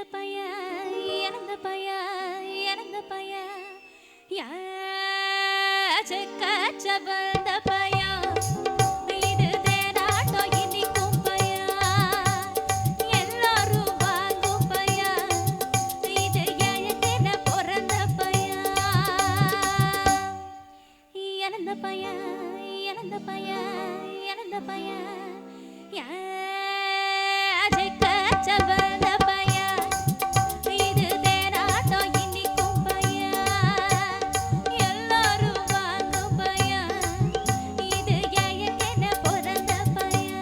இறந்த பையன் இறந்த பையன் இறந்த பையன் யாச்சவந்த பையன் இது தேராட்டம் இனிக்கும் பையன் எல்லாரும் வாங்கும் பையன் இது ஏழத்தின பிறந்த பையன் இறந்த பையன் இறந்த பையன் இறந்த பையன் யாச்சவந்த பையன் இது தேராட்டம் இனிக்கும் பையன் எல்லாரும் வாங்கும் பையன் இது ஏழத்தின பிறந்த பையன்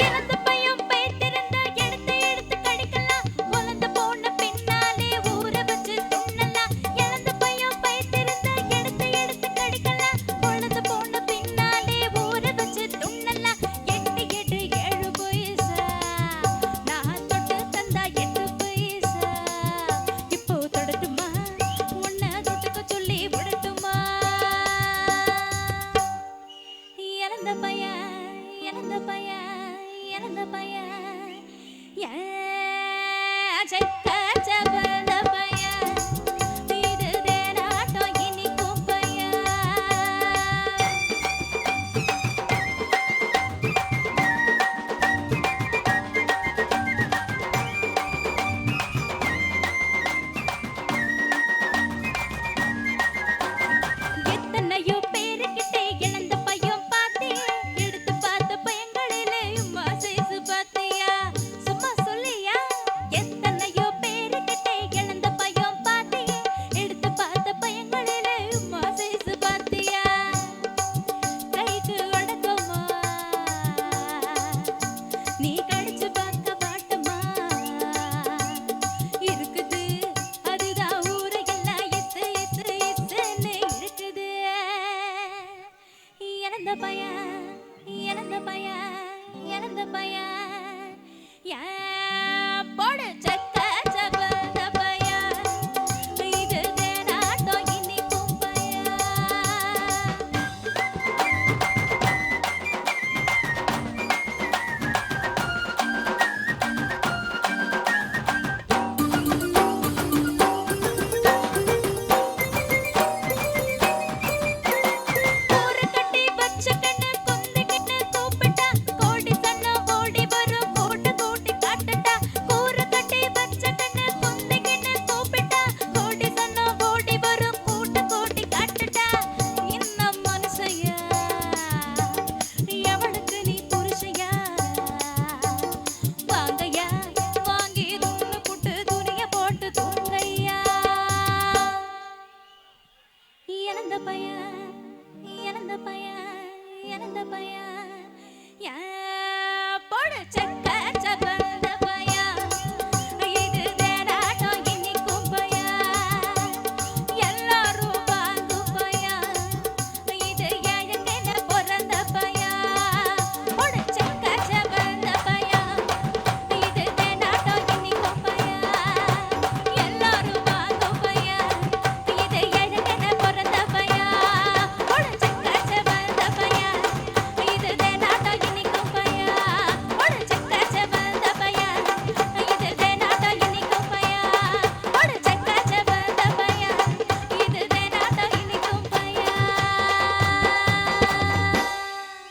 இறந்த பையன் பேத்திருந்த எடுத்து எடுத்து கடிக்கலாம் உலர்ந்து போன பின்னாலே ஊற வச்சு துண்ணலாம் இறந்த பையன் பேத்திருந்த எடுத்து எடுத்து கடிக்கலாம் உலர்ந்து போன பின்னாலே ஊற வச்சு துண்ணலாம் எட்டு எட்டு ஏழு பைசா நான் தொட்டு தந்தா 8 பைசா இப்போ தொடட்டுமா உன்னை தொட்டுக்க சொல்லி விடட்டுமா இறந்த பையன் இறந்த பையன் இறந்த பையன் யாச்சவந்த பையன் இது தேராட்டம் இனிக்கும் பையன் எத்தனையோ பேருக்கிட்டே இழந்த பையன் பார்த்தேன் எடுத்து பார்த்த பையன்களிலே உம்மா சைஸ் பார்த்தியா சும்மா சொல்லியா எத்தனையோ பேருக்கிட்டே இழந்த பையன் பார்த்தேன் எடுத்து பார்த்த பையன்களிலே உம்மா சைஸ் பார்த்தியா கைக்கு உடக்குமா நீ கடிச்சு பார்க்க மாட்டமா இருக்குது அதுதான் ஊரையெல்லாம் இசுன்னு இருக்குது இறந்த பையன் இறந்த பையன் இறந்த பையன் போடு